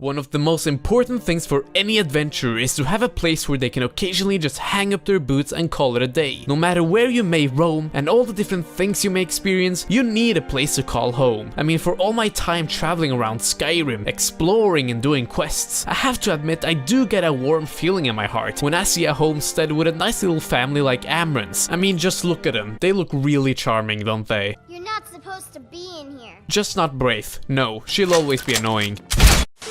One of the most important things for any adventurer is to have a place where they can occasionally just hang up their boots and call it a day. No matter where you may roam and all the different things you may experience, you need a place to call home. I mean, for all my time traveling around Skyrim, exploring and doing quests, I have to admit I do get a warm feeling in my heart when I see a homestead with a nice little family like Amryn's. I mean, just look at them. They look really charming, don't they? You're not supposed to be in here. Just not Braith. No, she'll always be annoying.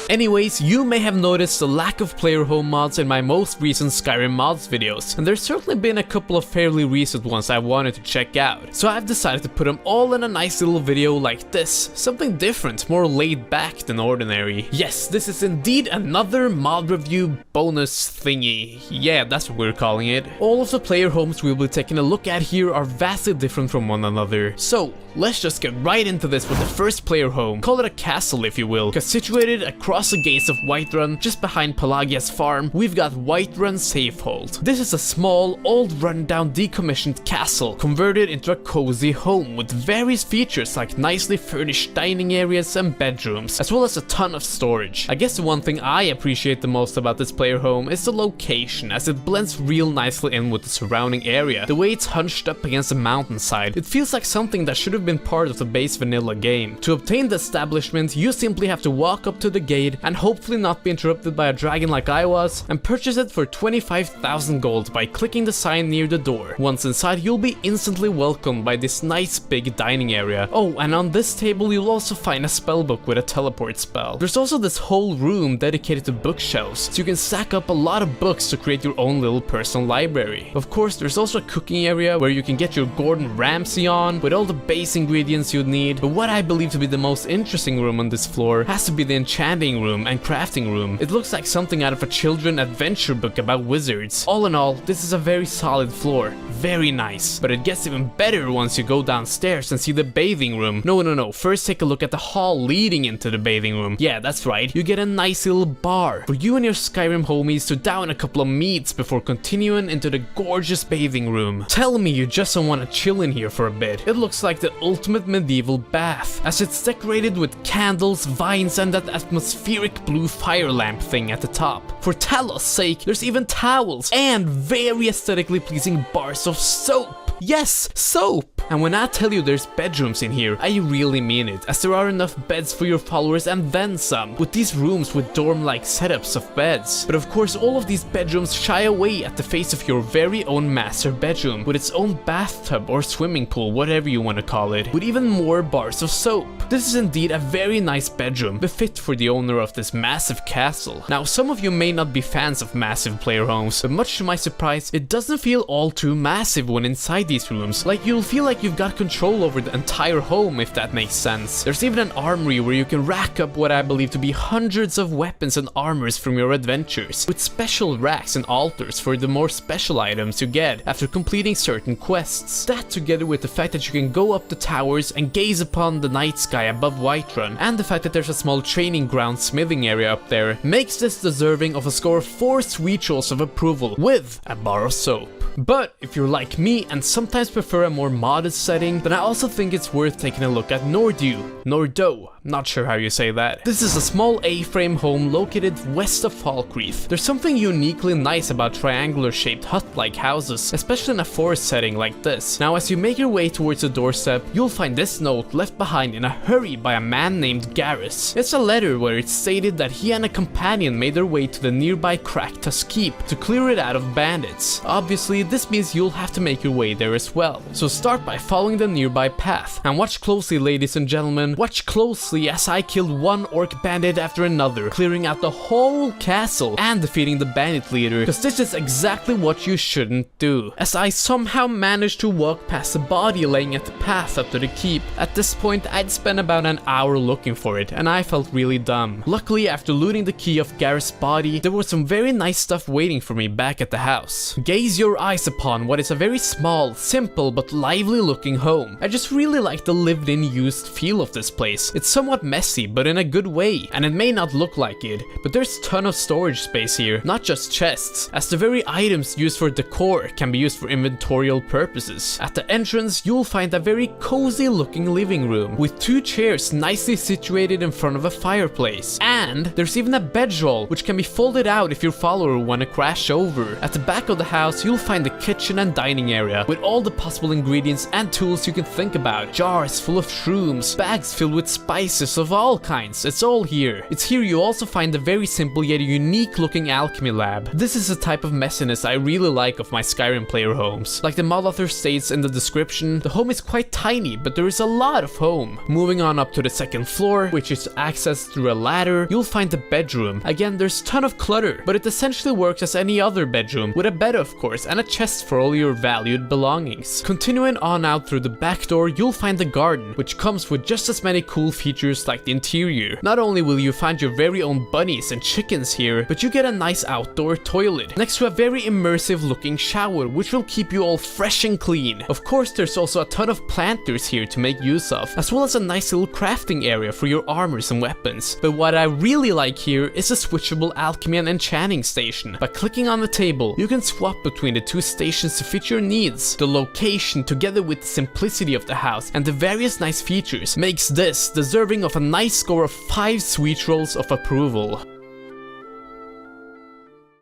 Anyways, you may have noticed the lack of player home mods in my most recent Skyrim mods videos, and there's certainly been a couple of fairly recent ones I wanted to check out, so I've decided to put them all in a nice little video like this, something different, more laid back than ordinary. Yes, this is indeed another mod review bonus thingy. Yeah, that's what we're calling it. All of the player homes we'll be taking a look at here are vastly different from one another, so let's just get right into this with the first player home. Call it a castle if you will, because situated across the gates of Whiterun, just behind Pelagia's farm, we've got Whiterun Safehold. This is a small, old rundown decommissioned castle, converted into a cozy home with various features like nicely furnished dining areas and bedrooms, as well as a ton of storage. I guess the one thing I appreciate the most about this player home is the location, as it blends real nicely in with the surrounding area. The way it's hunched up against a mountainside, it feels like something that should have been part of the base vanilla game. To obtain the establishment, you simply have to walk up to the gate and hopefully not be interrupted by a dragon like I was, and purchase it for 25,000 gold by clicking the sign near the door. Once inside, you'll be instantly welcomed by this nice big dining area. Oh, and on this table you'll also find a spellbook with a teleport spell. There's also this whole room dedicated to bookshelves, so you can stack up a lot of books to create your own little personal library. Of course, there's also a cooking area where you can get your Gordon Ramsay on with all the base ingredients you'd need, but what I believe to be the most interesting room on this floor has to be the enchanting room and crafting room. It looks like something out of a children's adventure book about wizards. All in all, this is a very solid floor. Very nice. But it gets even better once you go downstairs and see the bathing room. No. First take a look at the hall leading into the bathing room. Yeah, that's right. You get a nice little bar for you and your Skyrim homies to down a couple of meads before continuing into the gorgeous bathing room. Tell me you just don't want to chill in here for a bit. It looks like the ultimate medieval bath, as it's decorated with candles, vines, and that atmospheric blue fire lamp thing at the top. For Talos' sake, there's even towels and very aesthetically pleasing bars of soap. Yes, soap! And when I tell you there's bedrooms in here, I really mean it, as there are enough beds for your followers and then some, with these rooms with dorm-like setups of beds. But of course, all of these bedrooms shy away at the face of your very own master bedroom, with its own bathtub or swimming pool, whatever you want to call it, with even more bars of soap. This is indeed a very nice bedroom, befit for the owner of this massive castle. Now, some of you may not be fans of massive player homes, but much to my surprise, it doesn't feel all too massive when inside these rooms. Like, you'll feel like you've got control over the entire home, if that makes sense. There's even an armory where you can rack up what I believe to be hundreds of weapons and armors from your adventures, with special racks and altars for the more special items you get after completing certain quests. That, together with the fact that you can go up the towers and gaze upon the night sky above Whiterun, and the fact that there's a small training ground smithing area up there, makes this deserving of a score of 4 sweet rolls of approval with a bar of soap. But if you're like me and sometimes prefer a more modest setting, then I also think it's worth taking a look at Nordo, not sure how you say that. This is a small A-frame home located west of Falkreath. There's something uniquely nice about triangular shaped hut-like houses, especially in a forest setting like this. Now, as you make your way towards the doorstep, you'll find this note left behind in a hurry by a man named Garrus. It's a letter where it's stated that he and a companion made their way to the nearby Kraktas Keep to clear it out of bandits. Obviously, this means you'll have to make your way there as well. So start by following the nearby path. And watch closely, ladies and gentlemen, watch closely as I killed one orc bandit after another, clearing out the whole castle and defeating the bandit leader, because this is exactly what you shouldn't do, as I somehow managed to walk past the body laying at the path up to the keep. At this point, I'd spent about an hour looking for it, and I felt really dumb. Luckily, after looting the key of Garrus' body, there was some very nice stuff waiting for me back at the house. Gaze your eyes upon what is a very small, simple, but lively looking home. I just really like the lived-in used feel of this place. It's so somewhat messy, but in a good way, and it may not look like it, but there's a ton of storage space here, not just chests, as the very items used for decor can be used for inventorial purposes. At the entrance, you'll find a very cozy looking living room, with 2 chairs nicely situated in front of a fireplace, and there's even a bedroll, which can be folded out if your follower want to crash over. At the back of the house, you'll find the kitchen and dining area, with all the possible ingredients and tools you can think about. Jars full of shrooms, bags filled with spices of all kinds, it's all here. It's here you also find the very simple yet unique looking alchemy lab. This is the type of messiness I really like of my Skyrim player homes. Like the mod author states in the description, the home is quite tiny, but there is a lot of home. Moving on up to the 2nd floor, which is accessed through a ladder, you'll find the bedroom. Again, there's a ton of clutter, but it essentially works as any other bedroom, with a bed of course, and a chest for all your valued belongings. Continuing on out through the back door, you'll find the garden, which comes with just as many cool features like the interior. Not only will you find your very own bunnies and chickens here, but you get a nice outdoor toilet, next to a very immersive looking shower, which will keep you all fresh and clean. Of course, there's also a ton of planters here to make use of, as well as a nice little crafting area for your armors and weapons. But what I really like here is a switchable alchemy and enchanting station. By clicking on the table, you can swap between the 2 stations to fit your needs. The location, together with the simplicity of the house and the various nice features, makes this deserving of a nice score of 5 sweet rolls of approval.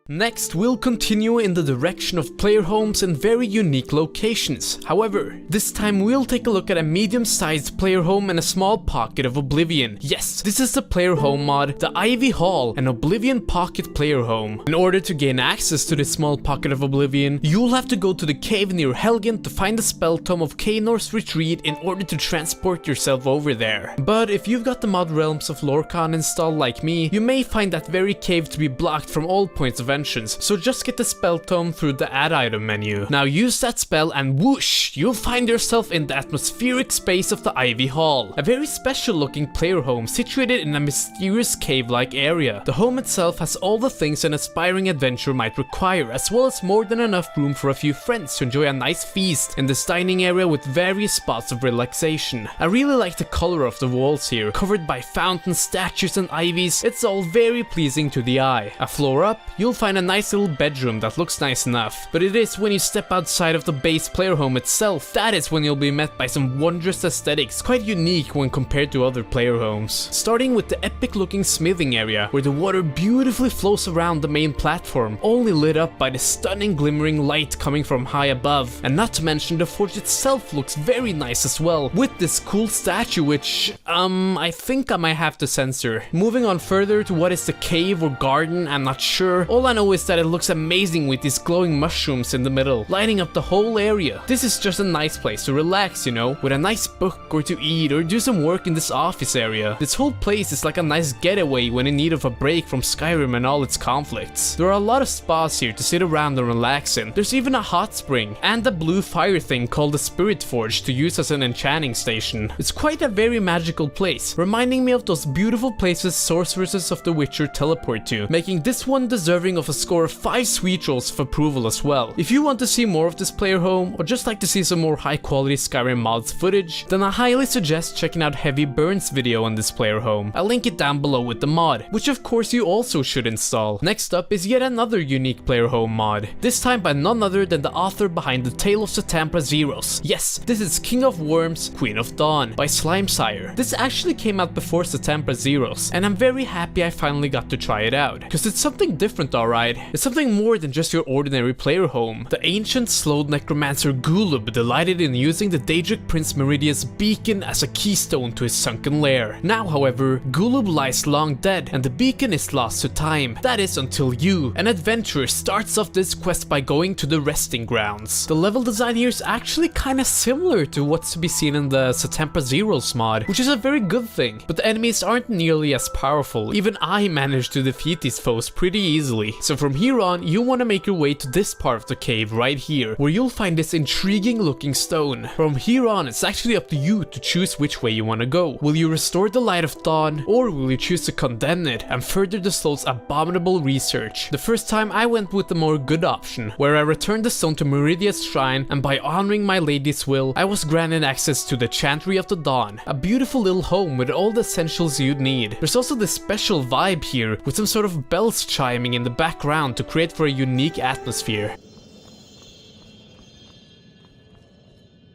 Next, we'll continue in the direction of player homes in very unique locations. However, this time we'll take a look at a medium-sized player home in a small pocket of Oblivion. Yes, this is the player home mod, the Ivy Hall, an Oblivion pocket player home. In order to gain access to this small pocket of Oblivion, you'll have to go to the cave near Helgen to find the spell tome of Kaenor's Retreat in order to transport yourself over there. But if you've got the mod Realms of Lorkhan installed like me, you may find that very cave to be blocked from all points of entrance, so just get the spell tome through the add item menu. Now use that spell and whoosh, you'll find yourself in the atmospheric space of the Ivy Hall, a very special looking player home situated in a mysterious cave-like area. The home itself has all the things an aspiring adventurer might require, as well as more than enough room for a few friends to enjoy a nice feast in this dining area with various spots of relaxation. I really like the color of the walls here, covered by fountains, statues and ivies. It's all very pleasing to the eye. A floor up, you'll find a nice little bedroom that looks nice enough, but it is when you step outside of the base player home itself, that is when you'll be met by some wondrous aesthetics, quite unique when compared to other player homes. Starting with the epic looking smithing area, where the water beautifully flows around the main platform, only lit up by the stunning glimmering light coming from high above. And not to mention the forge itself looks very nice as well, with this cool statue which, I think I might have to censor. Moving on further to what is the cave or garden, I'm not sure. All I know is that it looks amazing with these glowing mushrooms in the middle, lighting up the whole area. This is just a nice place to relax, you know, with a nice book or to eat or do some work in this office area. This whole place is like a nice getaway when in need of a break from Skyrim and all its conflicts. There are a lot of spas here to sit around and relax in. There's even a hot spring and a blue fire thing called the Spirit Forge to use as an enchanting station. It's quite a very magical place, reminding me of those beautiful places sorceresses of The Witcher teleport to, making this one deserving of a score of 5 sweet rolls of approval as well. If you want to see more of this player home, or just like to see some more high quality Skyrim mods footage, then I highly suggest checking out Heavy Burn's video on this player home. I'll link it down below with the mod, which of course you also should install. Next up is yet another unique player home mod, this time by none other than the author behind the Tale of Satampra Zeros. Yes, this is King of Worms, Queen of Dawn by Slimesire. This actually came out before Satampra Zeros, and I'm very happy I finally got to try it out, because it's something different, alright. It's something more than just your ordinary player home. The ancient slowed necromancer Gulub delighted in using the Daedric Prince Meridia's beacon as a keystone to his sunken lair. Now, however, Gulub lies long dead, and the beacon is lost to time. That is until you, an adventurer, starts off this quest by going to the resting grounds. The level design here is actually kinda similar to what's to be seen in the Satampra Zeros mod, which is a very good thing, but the enemies aren't nearly as powerful. Even I managed to defeat these foes pretty easily. So from here on, you want to make your way to this part of the cave right here, where you'll find this intriguing looking stone. From here on, it's actually up to you to choose which way you want to go. Will you restore the light of dawn, or will you choose to condemn it and further the soul's abominable research? The first time I went with the more good option, where I returned the stone to Meridia's shrine, and by honoring my lady's will, I was granted access to the Chantry of the Dawn, a beautiful little home with all the essentials you'd need. There's also this special vibe here, with some sort of bells chiming in the background to create for a unique atmosphere.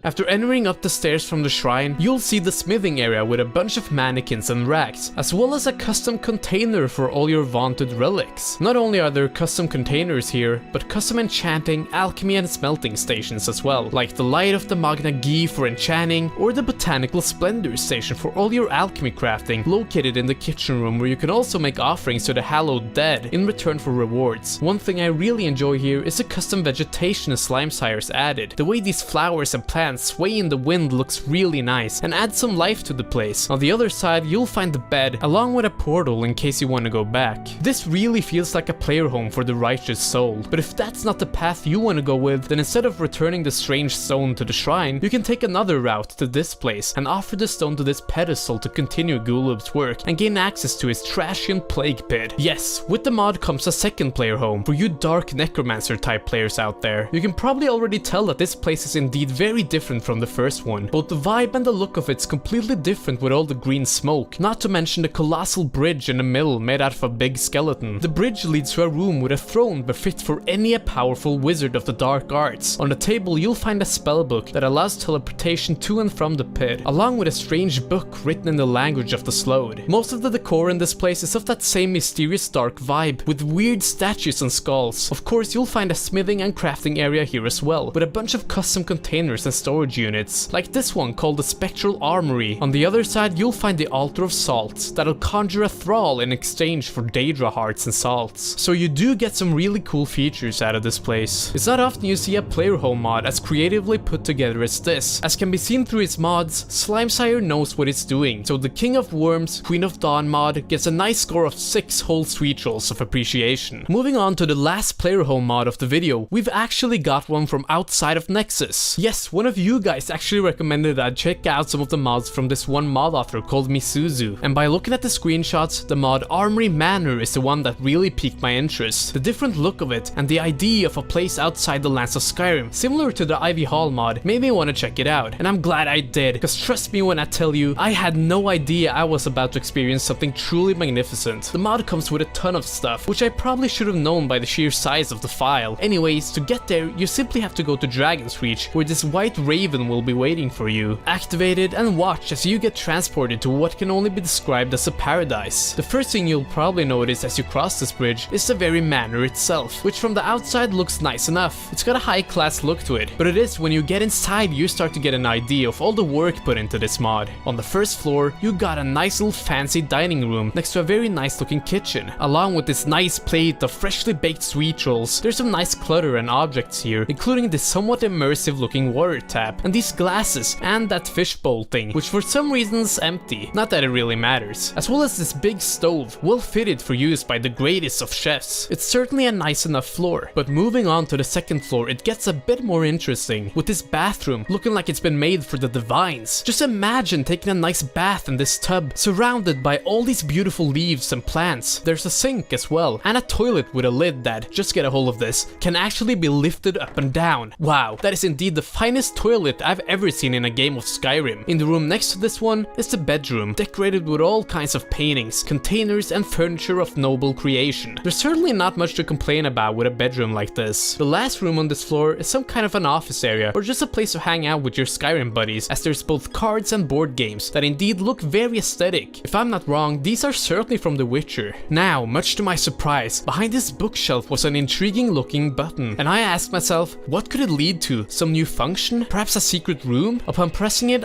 After entering up the stairs from the shrine, you'll see the smithing area with a bunch of mannequins and racks, as well as a custom container for all your vaunted relics. Not only are there custom containers here, but custom enchanting, alchemy and smelting stations as well, like the Light of the Magna Ghee for enchanting, or the Botanical Splendor station for all your alchemy crafting, located in the kitchen room, where you can also make offerings to the hallowed dead in return for rewards. One thing I really enjoy here is the custom vegetation the slime sires added. The way these flowers and plants sway in the wind looks really nice and adds some life to the place. On the other side, you'll find the bed along with a portal in case you want to go back. This really feels like a player home for the righteous soul, but if that's not the path you want to go with, then instead of returning the strange stone to the shrine, you can take another route to this place and offer the stone to this pedestal to continue Gulub's work and gain access to his trashy and plague pit. Yes, with the mod comes a second player home for you dark necromancer type players out there. You can probably already tell that this place is indeed very different from the first one. Both the vibe and the look of it's completely different with all the green smoke, not to mention the colossal bridge in the middle made out of a big skeleton. The bridge leads to a room with a throne befit for any powerful wizard of the dark arts. On the table you'll find a spellbook that allows teleportation to and from the pit, along with a strange book written in the language of the Slowed. Most of the decor in this place is of that same mysterious dark vibe, with weird statues and skulls. Of course you'll find a smithing and crafting area here as well, with a bunch of custom containers and storage units, like this one called the Spectral Armoury. On the other side you'll find the Altar of Salts that'll conjure a thrall in exchange for Daedra hearts and salts. So you do get some really cool features out of this place. It's not often you see a player home mod as creatively put together as this. As can be seen through its mods, Slimesire knows what it's doing, so the King of Worms Queen of Dawn mod gets a nice score of 6 whole sweet rolls of appreciation. Moving on to the last player home mod of the video, we've actually got one from outside of Nexus. Yes, one of you guys actually recommended I check out some of the mods from this one mod author called Misuzu, and by looking at the screenshots, the mod Armoury Manor is the one that really piqued my interest. The different look of it and the idea of a place outside the lands of Skyrim, similar to the Ivy Hall mod, made me want to check it out, and I'm glad I did, because trust me when I tell you, I had no idea I was about to experience something truly magnificent. The mod comes with a ton of stuff, which I probably should have known by the sheer size of the file. Anyways, to get there, you simply have to go to Dragon's Reach, where this white raven will be waiting for you. Activate it and watch as you get transported to what can only be described as a paradise. The first thing you'll probably notice as you cross this bridge is the very manor itself, which from the outside looks nice enough. It's got a high class look to it, but it is when you get inside you start to get an idea of all the work put into this mod. On the first floor, you got a nice little fancy dining room next to a very nice looking kitchen, along with this nice plate of freshly baked sweet rolls. There's some nice clutter and objects here, including this somewhat immersive looking water tap, and these glasses, and that fishbowl thing, which for some reason is empty, not that it really matters, as well as this big stove, well fitted for use by the greatest of chefs. It's certainly a nice enough floor, but moving on to the second floor it gets a bit more interesting, with this bathroom looking like it's been made for the divines. Just imagine taking a nice bath in this tub, surrounded by all these beautiful leaves and plants. There's a sink as well, and a toilet with a lid that, just get a hold of this, can actually be lifted up and down. Wow, that is indeed the finest toilet I've ever seen in a game of Skyrim. In the room next to this one is the bedroom, decorated with all kinds of paintings, containers and furniture of noble creation. There's certainly not much to complain about with a bedroom like this. The last room on this floor is some kind of an office area, or just a place to hang out with your Skyrim buddies, as there's both cards and board games that indeed look very aesthetic. If I'm not wrong, these are certainly from The Witcher. Now, much to my surprise, behind this bookshelf was an intriguing looking button, and I asked myself, what could it lead to? Some new function? Perhaps a secret room? Upon pressing it,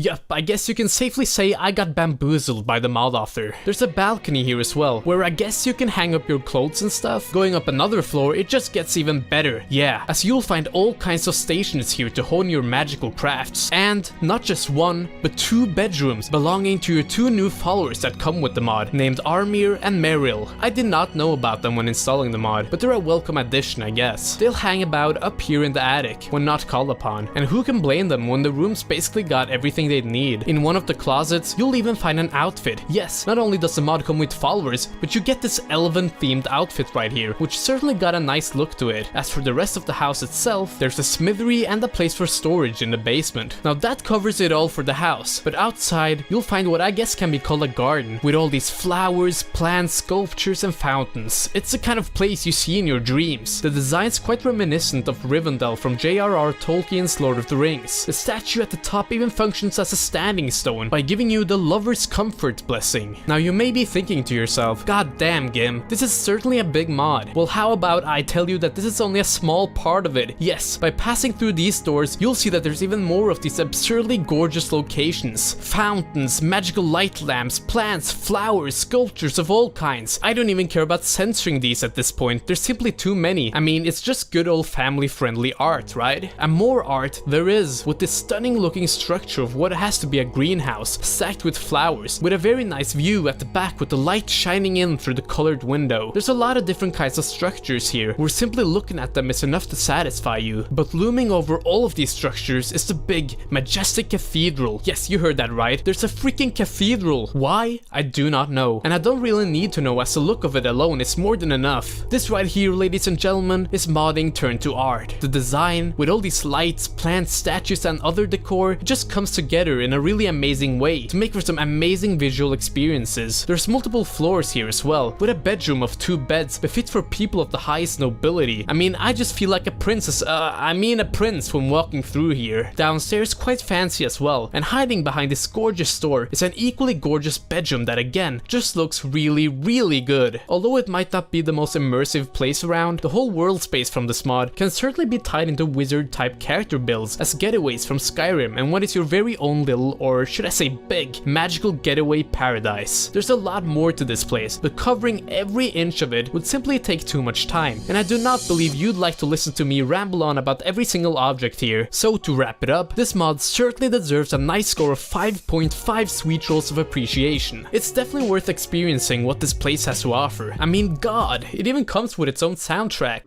Yup, I guess you can safely say I got bamboozled by the mod author. There's a balcony here as well, where I guess you can hang up your clothes and stuff. Going up another floor, it just gets even better. Yeah, as you'll find all kinds of stations here to hone your magical crafts. And not just one, but 2 bedrooms belonging to your 2 new followers that come with the mod, named Armoury and Meryl. I did not know about them when installing the mod, but they're a welcome addition, I guess. They'll hang about up here in the attic when not called upon, and who can blame them when the room's basically got everything they'd need. In one of the closets, you'll even find an outfit. Yes, not only does the mod come with followers, but you get this elven themed outfit right here, which certainly got a nice look to it. As for the rest of the house itself, there's a smithery and a place for storage in the basement. Now that covers it all for the house, but outside, you'll find what I guess can be called a garden, with all these flowers, plants, sculptures, and fountains. It's the kind of place you see in your dreams. The design's quite reminiscent of Rivendell from J.R.R. Tolkien's Lord of the Rings. The statue at the top even functions as a standing stone by giving you the lover's comfort blessing. Now you may be thinking to yourself, God damn Gim, this is certainly a big mod. Well, how about I tell you that this is only a small part of it? Yes, by passing through these doors, you'll see that there's even more of these absurdly gorgeous locations. Fountains, magical light lamps, plants, flowers, sculptures of all kinds. I don't even care about censoring these at this point, there's simply too many. I mean, it's just good old family friendly art, right? And more art there is, with this stunning looking structure of what has to be a greenhouse, stacked with flowers, with a very nice view at the back with the light shining in through the colored window. There's a lot of different kinds of structures here, where simply looking at them is enough to satisfy you. But looming over all of these structures is the big, majestic cathedral. Yes, you heard that right, there's a freaking cathedral. Why? I do not know. And I don't really need to know, as the look of it alone is more than enough. This right here, ladies and gentlemen, is modding turned to art. The design, with all these lights, plants, statues, and other decor, it just comes together in a really amazing way to make for some amazing visual experiences. There's multiple floors here as well, with a bedroom of 2 beds befit for people of the highest nobility. I mean, I just feel like a princess, a prince when walking through here. Downstairs, quite fancy as well, and hiding behind this gorgeous door is an equally gorgeous bedroom that again, just looks really, really good. Although it might not be the most immersive place around, the whole world space from this mod can certainly be tied into wizard type character builds as getaways from Skyrim and what is your very own little, or should I say big, magical getaway paradise. There's a lot more to this place, but covering every inch of it would simply take too much time, and I do not believe you'd like to listen to me ramble on about every single object here. So to wrap it up, this mod certainly deserves a nice score of 5.5 sweet rolls of appreciation. It's definitely worth experiencing what this place has to offer. I mean, god, it even comes with its own soundtrack.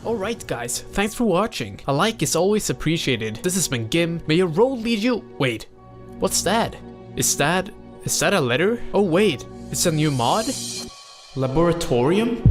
Alright guys, thanks for watching. A like is always appreciated. This has been Gim. May your road lead you— wait, what's that? Is that a letter? Oh wait, it's a new mod? Laboratorium?